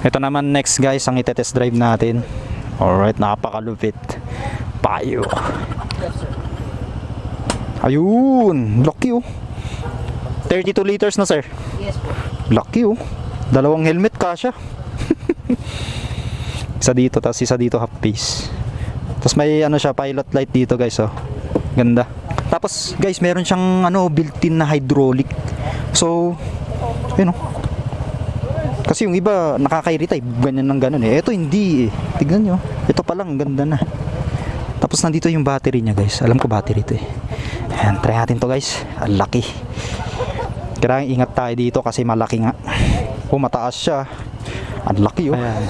Ito naman next guys ang itetest drive natin. Alright, napakalupit. Payo. Ayun, lucky oh. 32 liters na sir. Yes po. Lucky oh. Dalawang helmet kasya. Isa dito, tapos isa dito half piece. Tapos may ano siya, pilot light dito guys oh. Ganda. Tapos guys, meron siyang ano, built-in na hydraulic. So, yun oh. Kasi yung iba nakaka-irritate, ganyan ng ganun eh. Ito hindi eh. Tignan nyo. Ito pa lang, ganda na. Tapos nandito yung battery niya guys. Alam ko battery ito eh. Ayan, try natin to guys. Ang laki. Kailangan ingat tayo dito kasi malaki nga. Oh, mataas siya. Ang laki oh. Ayan.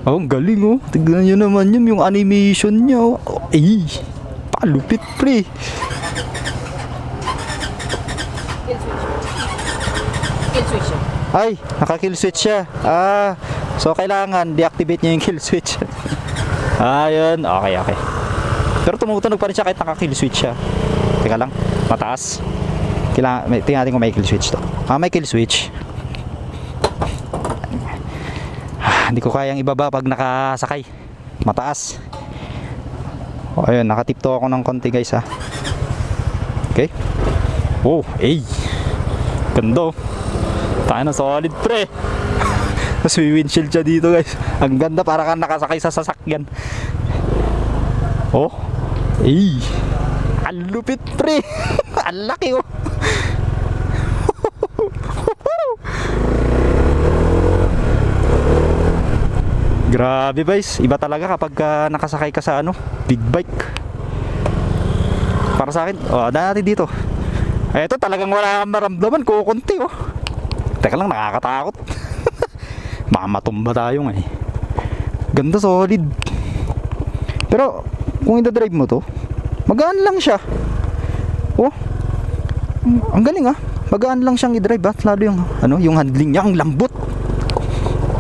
Oh, ang galing oh. Tignan nyo naman yun, yung animation niya oh. Eh, palupit pre. Kill switch siya. Ay, naka-kill switch siya. Ah, so kailangan deactivate niya yung kill switch. Ayun, okay, okay. Pero tumutunog pa rin siya kahit naka-kill switch siya. Teka lang, mataas. Kailangan, tingnan natin kung may kill switch to. Ah, may kill switch. Hindi ko kayang ibaba pag nakasakay. Mataas. O, ayun, nakatipto ako ng konti guys ha. Okay. Oh, eh. Ganda oh. Tayo na solid pre. Tapos may windshield siya dito guys. Ang ganda, para kang nakasakay sa sasakyan. Oh, eh, ang lupit pre. Ang laki oh. Grabe guys, iba talaga kapag nakasakay ka sa ano, big bike. Para sa akin, oh, dati dito. Ito talagang wala kang maramdaman, kukunti oh. Teka lang, nakakatakot. Mamatumba tayo nga eh. Ganda, solid. Pero kung i-drive mo to, magaan lang siya. Oh, ang galing ah. Magaan lang siyang i-drive ah. Lalo yung ano, yung handling niya, ang lambot.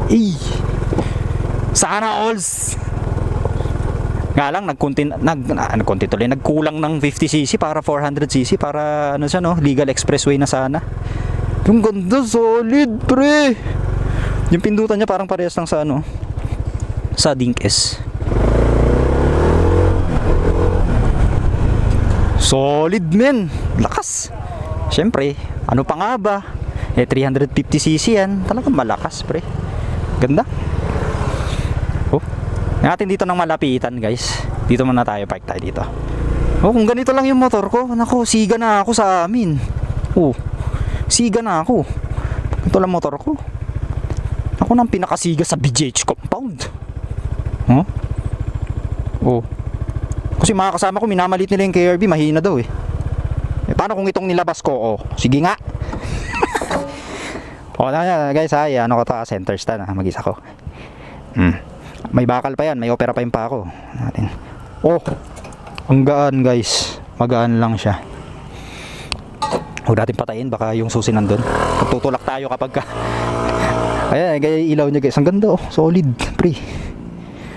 Eh, sana alls. Nga lang nagkunti tuloy, nagkulang ng 50cc para 400cc para ano siya no, legal expressway na sana. Yung ganda, solid pre. Yung pindutan niya parang parehas lang sa ano, sa Dink S. Solid men, lakas. Syempre, ano pa nga ba? Eh 350cc yan, talagang malakas pre. Ganda. Oh, natin dito ng malapitan guys. Dito muna tayo, park tayo dito. Oh, kung ganito lang yung motor ko, naku, siga na ako sa amin. Oh, siga na ako. Ito lang motor ko. Ako nang pinakasiga sa BGH compound. Huh? Oh. Kasi mga kasama ko minamalit nila yung KRB, mahina daw eh. Eh paano kung itong nilabas ko? Oh, sige nga. Oh, na guys, ay ano ko ta, center stand, mag-isa ko. May bakal pa yan, may opera pa yung pa ako. Natin. Oh, ang gaan guys. Magaan lang siya. Huwag natin patayin, baka yung susi nandun. Tutulak tayo kapag ka. Ayan, gaya ilaw niya guys. Ang ganda oh, solid, pre.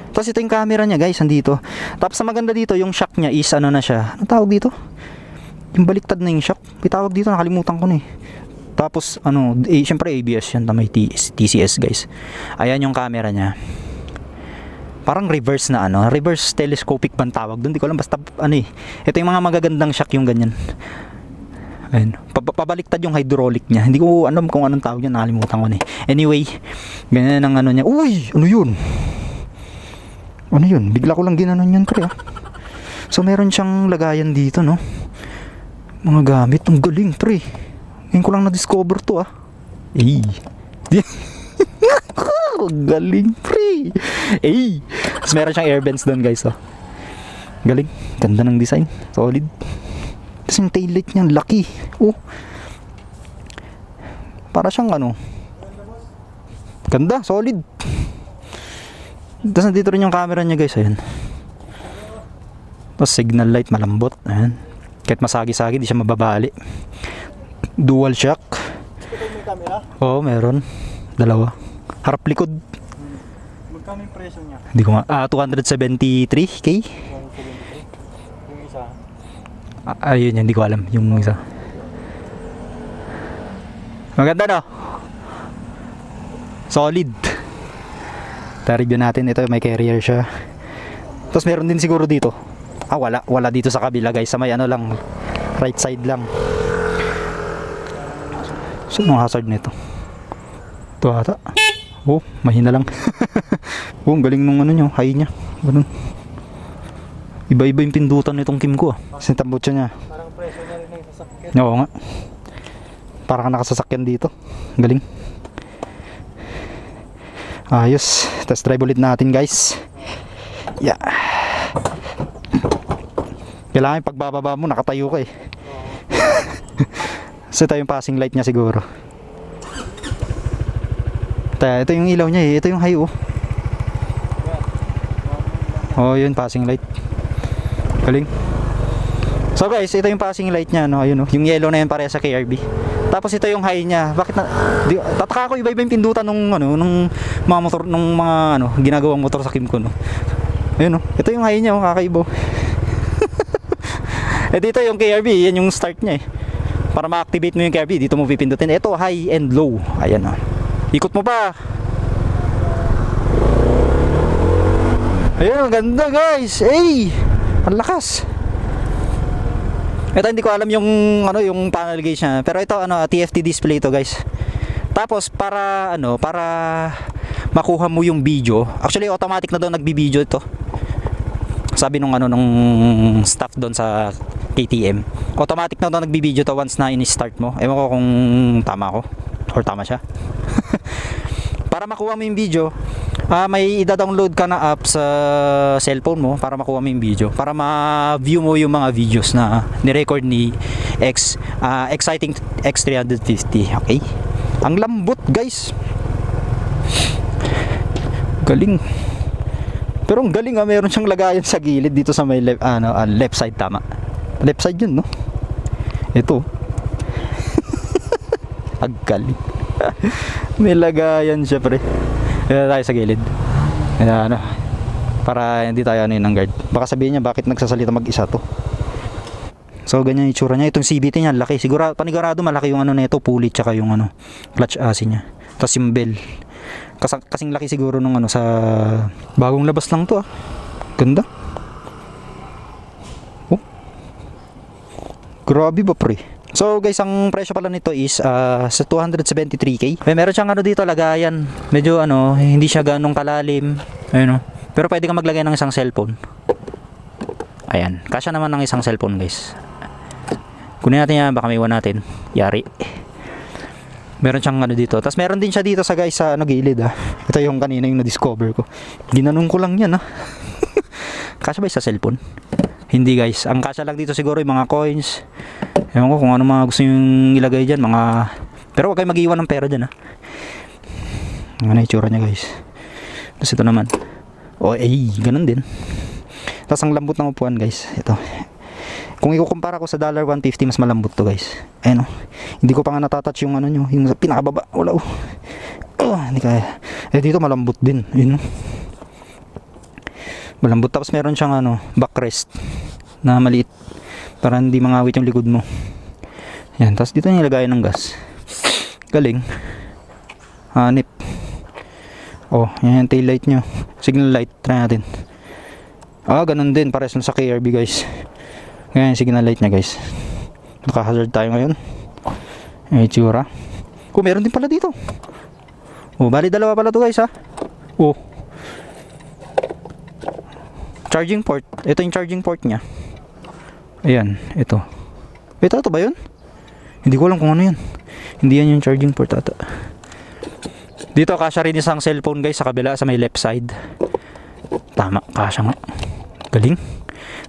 Tapos ito yung camera niya guys, andito. Tapos ang maganda dito, yung shock niya is ano na siya. Ano tawag dito? Yung baliktad na yung shock. May tawag dito, nakalimutan ko na eh. Tapos ano, syempre ABS yan, may TCS guys. Ayan yung camera niya. Parang reverse na ano, reverse telescopic bang tawag doon, di ko alam, basta ano eh. Ito yung mga magagandang shock yung ganyan. Ayun, pabaliktad yung hydraulic niya. Hindi ko alam kung anong tawag yan, nakalimutan ko na eh. Anyway, ganyan ang ano niya. Uy, ano yun? Ano yun? Bigla ko lang ginanon yun pre ah. So meron siyang lagayan dito no. Mga gamit, ang galing pre. Ngayon ko lang na-discover to ah. Eh. Galing pre. Eh. Tapos meron siyang air vents doon guys oh. Galing. Ganda ng design. Solid. Tapos yung taillight niya, laki. Oh. Para siyang ano. Ganda, solid. Tapos nandito rin yung camera niya guys, ayan. Tapos signal light, malambot. Ayan. Kahit masagi-sagi, di siya mababali. Dual shock. May camera? Oo, meron. Dalawa. Harap likod. Magkano yung presyo niya? Hindi ko nga. 273k? Yung isa? Ayun, hindi ko alam. Yung isa. Maganda no? Solid. Review natin. Ito may carrier siya. Tapos meron din siguro dito. Wala dito sa kabila guys. Sa may ano lang, right side lang. So anong hazard nito? Ito ata. Oh, mahina lang. Oh, ang galing nung ano nyo, high nya. Ganun. Iba-iba yung pindutan nitong Kim ko ah. Sinitambot siya niya. Parang presyo na rin ng sasakyan. Oo nga. Parang nakasasakyan dito. Galing. Ayos. Test drive ulit natin guys. Yeah. Kailangan yung pagbababa mo nakatayo ka eh. So ito yung passing light niya siguro. Ito yung ilaw niya eh. Ito yung high oh. Oh yun passing light. Galing. So guys, ito yung passing light niya no. Ayun oh. Yung yellow na yun pareha sa KRB. Tapos ito yung high niya. Bakit na tataka ko iba-iba yung pindutan nung ano nung mga motor nung mga ano ginagawang motor sa Kim ko no. Ayun oh. Ito yung high niya oh, kakaiba. Dito yung KRB, yan yung start niya eh. Para ma-activate mo yung KRB, dito mo pipindutin. Ito high and low. Ayan oh. Ikot mo pa. Ayun, ganda guys. Hey! Ang lakas. Ito hindi ko alam yung ano yung panel gauge niya, pero ito ano TFT display to guys. Tapos para ano, para makuha mo yung video. Actually automatic na daw nagbi-video ito. Sabi nung ano nung staff doon sa KTM. Automatic na daw nagbi-video to once na ini-start mo. Ewan ko kung tama ako or tama siya. Para makuha mo yung video, may ida-download ka na app sa cellphone mo para makuha mo yung video, para ma-view mo yung mga videos na ni-record ni Exciting X350. Okay? Ang lambot, guys. Galing. Pero ang galing meron siyang lagayan sa gilid dito sa may left side tama. Left side 'yun, no? Ito. Ang galing. May lagayan siya, pre. Dito tayo sa gilid. Ano, para hindi tayo ng guard. Baka sabihin niya bakit nagsasalita mag-isa to. So ganyan yung itsura niya. Itong CVT niya laki. Siguro panigurado malaki yung ano nito, pulley tsaka yung ano, clutch assy niya. Tapos yung bell. Kasing laki siguro nung ano sa bagong labas lang to ah. Ganda. Oh. Grabe ba, pre? So guys, ang presyo pala nito is sa 273k. Meron siyang ano dito lagayan. Medyo ano, hindi siya ganong kalalim. Ayun oh. Pero pwede kang maglagay ng isang cellphone. Ayan, kasya naman ng isang cellphone, guys. Kunin natin yan, baka may iwan natin. Yari. Meron siyang ano dito. Tapos meron din siya dito sa guys sa ano gilid ah. Ito yung kanina yung na-discover ko. Ginanong ko lang yan ah. Kasya ba sa cellphone? Hindi guys. Ang kasya lang dito siguro yung mga coins. Ewan ko kung ano mga gusto yung ilagay dyan. Pero huwag kayo mag-iwan ng pera dyan ah. Ano yung itsura niya guys. Tapos ito naman. Oh ganun din. Tapos ang lambot ng upuan guys. Ito. Kung ikukumpara ko sa $150 mas malambot to guys. Ayun oh. Hindi ko pa nga natatouch yung ano nyo, yung pinakababa. Wala oh. Hindi kaya. Dito malambot din. Ayun oh. Malambot. Tapos meron siyang ano, backrest na maliit para hindi mangawit yung likod mo. Yan. Tapos dito nilagay ng gas. Galing. Hanip. Oh, yan yung tail light nyo. Signal light. Try natin. Ganun din. Pares lang sa KRB guys. Ngayon signal light niya guys. Naka-hazard tayo ngayon. Itsura. Meron din pala dito. Bali dalawa pala to guys ha. Charging port. Ito yung charging port niya. Ayan, ito. Ito ba yun? Hindi ko alam kung ano yan. Hindi yan yung charging port ata. Dito kasya rin isang cellphone guys sa kabila sa may left side. Tama, kasya nga. Galing.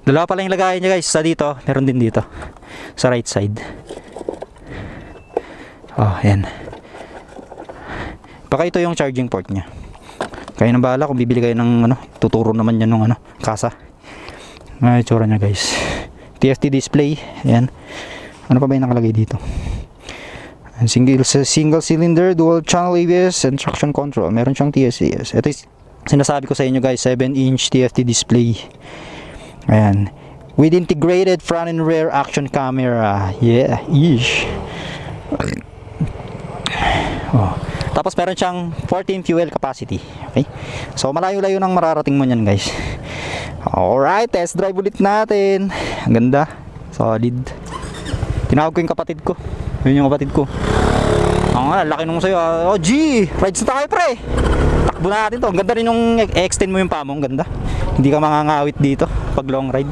Dalawa pala yung lagayan niya guys. Sa dito, meron din dito. Sa right side. Ayan. Baka ito yung charging port niya. Kaya nang bahala kung bibili kayo ng ano, tuturo naman yan ng ano, kasa. Ay, itsura niya guys. TFT display. Ayan. Ano pa ba yung nakalagay dito? Single cylinder, dual channel ABS, and traction control. Meron siyang TSAS. Ito yung sinasabi ko sa inyo guys, 7-inch TFT display. Ayan. With integrated front and rear action camera. Yeah, ish. Tapos meron siyang 14 fuel capacity. Okay? So malayo-layo nang mararating mo niyan, guys. Alright, test drive ulit natin. Ang ganda. Solid. Tinawag ko yung kapatid ko. Yun yung kapatid ko. Ang laki nung sa'yo. Oh, G! Rides na tayo, pre! Takbo natin to. Ang ganda rin yung extend mo yung paa mo. Ang ganda. Hindi ka mangangawit dito pag long ride.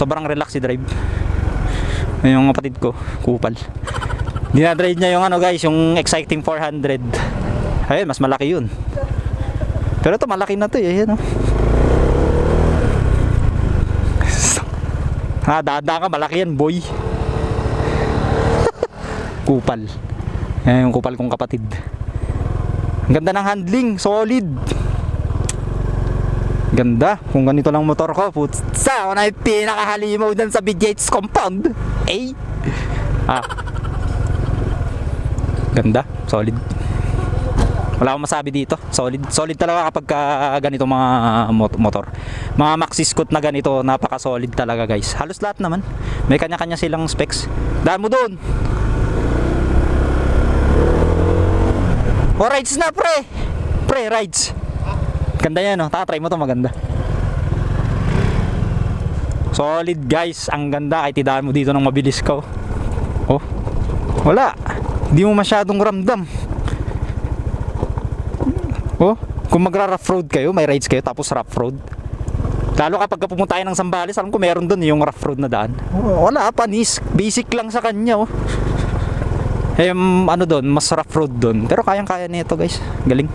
Sobrang relax si drive. Yun yung kapatid ko. Kupal. Dinadrive niya yung ano, guys, yung Exciting 400. Ayun, mas malaki yun. Pero ito, malaki na to eh. Ayan, oh. Dada ka, malaki yan, boy. Kupal. Yan yung kupal kong kapatid. Ang ganda ng handling, solid. Ganda. Kung ganito lang motor ko, putsa, ako na yung pinakahalimaw dyan sa BJ's compound. Eh. Ganda, solid. Wala akong masabi dito. Solid talaga kapag ganito mga motor. Mga Maxi Scoot na ganito, napaka-solid talaga, guys. Halos lahat naman. May kanya-kanya silang specs. Daan mo doon. Rides na, pre. Pre, rides. Ganda yan, no? Try mo to, maganda. Solid, guys. Ang ganda. Kahit idaan mo dito ng mabilis ka. Oh. Wala. Hindi mo masyadong ramdam. Oh, kung magra-rough road kayo, may rides kayo tapos rough road. Lalo kapag pumunta tayo ng Zambales, alam ko meron doon yung rough road na daan. Oh, wala, panis. Basic lang sa kanya, oh. Ano doon, mas rough road doon. Pero kayang-kaya nito, guys. Galing.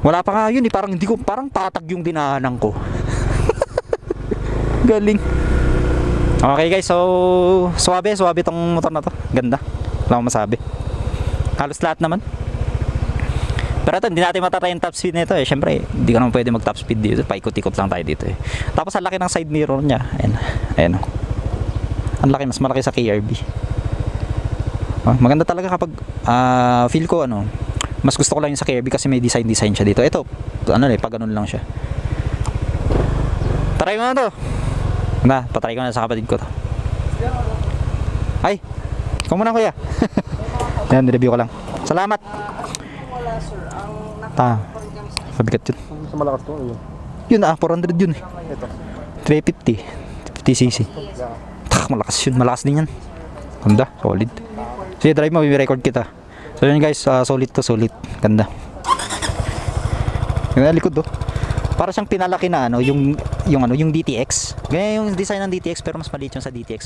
Wala pa nga yun, eh. Parang patag yung dinahanan ko. Galing. Okay, guys, so suwabe tong motor na to. Ganda. Wala akong masabi. Halos lahat naman. Pero ito, hindi natin matatry yung top speed nito eh. Siyempre, hindi ka naman pwede mag top speed dito. Paikot-ikot lang tayo dito eh. Tapos ang laki ng side mirror niya. Ayan. Ang laki, mas malaki sa KRB. Maganda talaga kapag feel ko mas gusto ko lang yung sa KRB kasi may design siya dito. Ito, pag ganun lang siya. Try mo na to. Patry ko na sa kapatid ko to. Ay, ikaw muna, kuya. Yan, review ko lang. Salamat. Mabigat yun. Sa malakas to, yun. Yun 400 yun eh. Ito. 350 50cc. Malakas yun, malakas din yan. Ganda, solid. Sige, drive mo, record kita. So yun, guys, solid to, solid. Ganda. Yung likod oh. Para siyang pinalaki na yung DTX. Ganyan yung design ng DTX pero mas maliit yung sa DTX.